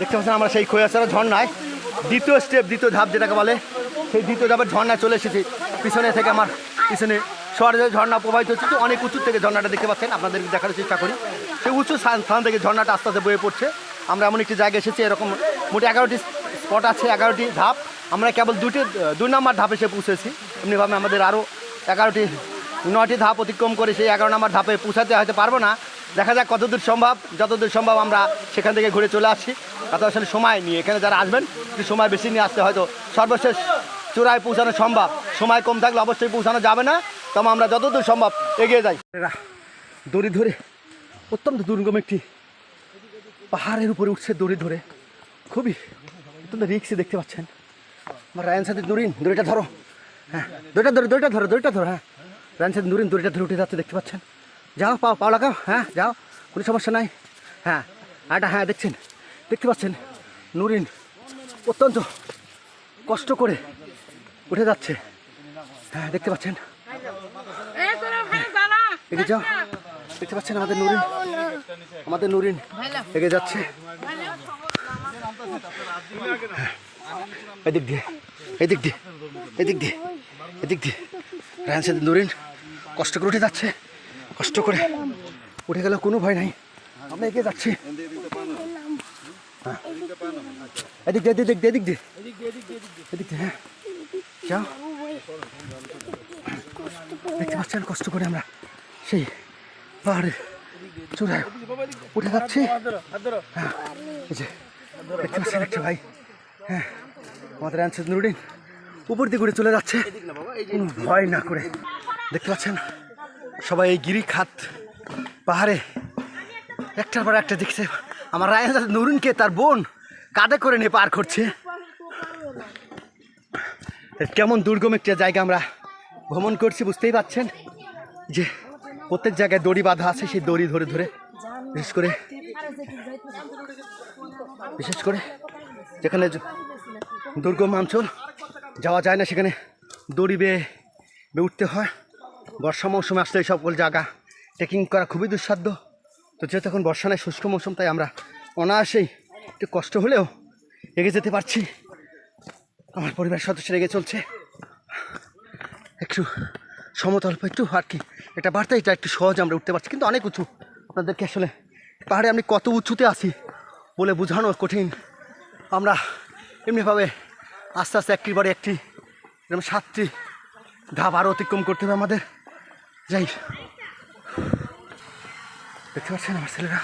দেখতে পাচ্ছেন আমরা সেই খৈয়াছড়া ঝর্ণায় দ্বিতীয় স্টেপ, দ্বিতীয় ধাপ যেটাকে বলে, সেই দ্বিতীয় ধাপের ঝর্ণায় চলে এসেছি। পিছনে থেকে আমার পিছনে সরাসরি ঝর্ণা প্রবাহিত হচ্ছে, তো অনেক উঁচু থেকে ঝর্ণাটা দেখতে পাচ্ছেন, আপনাদেরকে দেখার চেষ্টা করি। সেই উঁচু স্থান থেকে ঝর্ণাটা আস্তে আস্তে বয়ে পড়ছে। আমরা এমন একটি জায়গায় এসেছি, এরকম মোট 11টি স্পট আছে, 11টি ধাপ। আমরা কেবল 2 নম্বর ধাপে এসে পৌঁছেছি। এমনিভাবে আমাদের আরও 9টি ধাপ অতিক্রম করে সেই 11 নম্বর ধাপে পৌঁছাতে হয়তো পারবো না। দেখা যাক কতদূর সম্ভব, যতদূর সম্ভব আমরা সেখান থেকে ঘুরে চলে আসছি। এত আসলে সময় নিয়ে এখানে যারা আসবেন একটু সময় বেশি নিয়ে আসতে, হয়তো সর্বশেষ চূড়ায় পৌঁছানো সম্ভব। সময় কম থাকলে অবশ্যই পৌঁছানো যাবে না, তবে আমরা যতদূর সম্ভব এগিয়ে যাই। দড়ি ধরে অত্যন্ত দুর্গম একটি পাহাড়ের উপরে উঠছে, দড়ি ধরে খুবই অত্যন্ত রিক্সে দেখতে পাচ্ছেন। আমার রায়ান সাথে নুরিন, দড়িটা ধরো, হ্যাঁ দড়িটা ধরো, হ্যাঁ রায়ান সাথে নুরিন দড়িটা ধরে উঠে যাচ্ছে, দেখতে পাচ্ছেন। যাও, পাও লাগাও, হ্যাঁ যাও, কোনো সমস্যা নাই। হ্যাঁ হ্যাঁ দেখতে পাচ্ছেন নুরিন অত্যন্ত কষ্ট করে উঠে যাচ্ছে, হ্যাঁ দেখতে পাচ্ছেন। এগিয়ে যাও, দেখতে পাচ্ছেন আমাদের নুরিন এগিয়ে যাচ্ছে। এদিক দিয়ে রায়ান সাথে নুরিন কষ্ট করে উঠে যাচ্ছে, কষ্ট করে উঠে গেল, কোনো ভয় নাই, আমরা এগিয়ে যাচ্ছি। এদিক দিয়ে হ্যাঁ যাও, দেখতে পাচ্ছেন কষ্ট করে আমরা সেই পাহাড়ের চূড়ায় উঠে যাচ্ছি। হ্যাঁ দেখতে পাচ্ছেন একটা ভাই, হ্যাঁ আমাদের আনসার নুরুদ্দিন উপর দিয়ে ঘুরে চলে যাচ্ছে কোনো ভয় না করে। দেখতে পাচ্ছেন সবাই এই গিরিখাত পাহাড়ে একটার পর একটা দেখছে। আমার রায়ান নুরুনকে তার বোন কাঁধে করে নিয়ে পার করছে। কেমন দুর্গম একটা জায়গা আমরা ভ্রমণ করছি, বুঝতেই পারছেন যে প্রত্যেক জায়গায় দড়ি বাঁধা আছে, সেই দড়ি ধরে ধরে বিশেষ করে যেখানে দুর্গম অঞ্চল যাওয়া যায় না, সেখানে দড়ি বেয়ে উঠতে হয়। বর্ষা মৌসুমে আসলে এই সকল জায়গা ট্রেকিং করা খুবই দুঃসাধ্য। তো যেহেতু এখন বর্ষা নেই, শুষ্ক মৌসুম, তাই আমরা অনায়াসেই একটু কষ্ট হলেও এগিয়ে যেতে পারছি। আমার পরিবারের সদস্যরা এগিয়ে চলছে, একটু সমতল একটু আর কি এটা বার্তা, এটা একটু সহজ আমরা উঠতে পারছি, কিন্তু অনেক উঁচু। আপনাদেরকে আসলে পাহাড়ে আমি কত উঁচুতে আছি বলে বোঝানো কঠিন। আমরা এমনিভাবে আস্তে আস্তে একটির পরে একটি এরকম 7টি ধাপ আরও অতিক্রম করতে হবে আমাদের। যাই, দেখতে পাচ্ছেন আমার ছেলেরা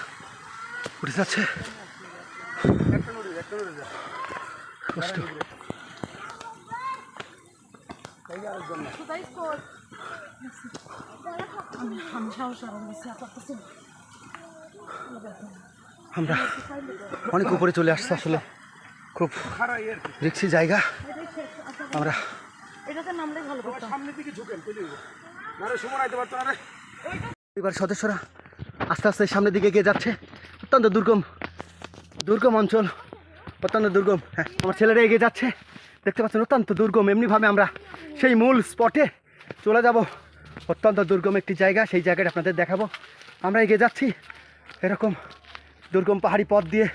উঠে যাচ্ছে, কষ্ট। আমরা অনেক উপরে চলে আসছি, আসলে খুব রিক্সি জায়গা। আমরা পরিবার সদস্যরা আস্তে আস্তে সামনের দিকে এগিয়ে যাচ্ছে। অত্যন্ত দুর্গম অঞ্চল, অত্যন্ত দুর্গম। হ্যাঁ আমার ছেলেরা এগিয়ে যাচ্ছে, দেখতে পাচ্ছেন অত্যন্ত দুর্গম। এমনিভাবে আমরা সেই মূল স্পটে চলে যাব, অত্যন্ত দুর্গম একটি জায়গা, সেই জায়গাটা আপনাদের দেখাবো। আমরা এগিয়ে যাচ্ছি এরকম দুর্গম পাহাড়ি পথ দিয়ে,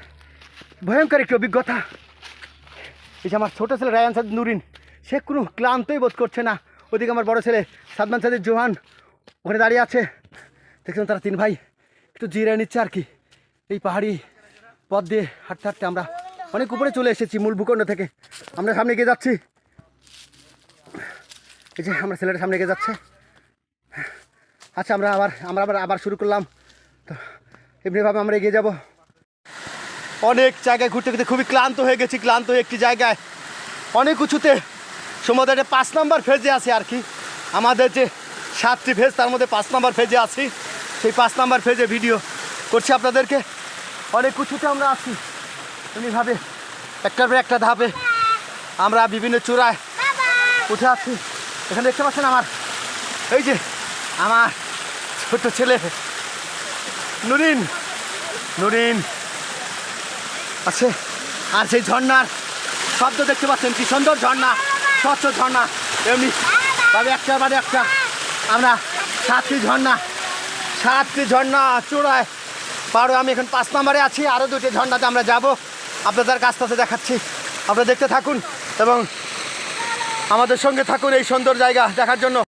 ভয়ঙ্কর একটি অভিজ্ঞতা। এই যে আমার ছোটো ছেলে রায়ান সাদ নুরিন, সে কোনো ক্লান্তই বোধ করছে না। ওদিকে আমার বড় ছেলে সাদমান সাদির জোহান ওখানে দাঁড়িয়ে আছে, দেখছিলাম তারা 3 ভাই একটু জিরিয়ে নিচ্ছে আর কি। এই পাহাড়ি পথ দিয়ে হাঁটতে হাঁটতে আমরা অনেক উপরে চলে এসেছি মূল ভূখণ্ড থেকে। আমরা সামনে এগিয়ে যাচ্ছি, এই যে আমার ছেলেটা সামনে এগিয়ে যাচ্ছে। আচ্ছা আমরা আবার শুরু করলাম। তো এমনিভাবে আমরা এগিয়ে যাব। অনেক জায়গায় ঘুরতে ঘুরতে খুবই ক্লান্ত হয়ে গেছি, ক্লান্ত হয়ে একটি জায়গায় অনেক উঁচুতে সম্ভবত 5 নম্বর ফেজে আছি আর কি। আমাদের যে 7টি ফেজ তার মধ্যে 5 নম্বর ফেজে আছি। সেই 5 নম্বর ফেজে ভিডিও করছি আপনাদেরকে। অনেক উঁচুতে আমরা আছি, এমনিভাবে একটার পর একটা ধাপে আমরা বিভিন্ন চূড়ায় উঠে আছি। এখানে দেখতে পাচ্ছেন এই যে আমার ছোট ছেলে নুরিন আছে, আর সেই ঝর্ণার শব্দ দেখতে পাচ্ছেন, কি সুন্দর ঝর্ণা, স্বচ্ছ ঝর্ণা। এমনি ভাবে একটার বাদে একটা আমরা 7টি ঝর্ণা চূড়ায় পারো। আমি এখন 5 নম্বরে আছি, আরও 2টি ঝর্ণাতে আমরা যাব। আপনাদের কাছ থেকে দেখাচ্ছি, আপনারা দেখতে থাকুন এবং আমাদের সঙ্গে থাকুন এই সুন্দর জায়গা দেখার জন্য।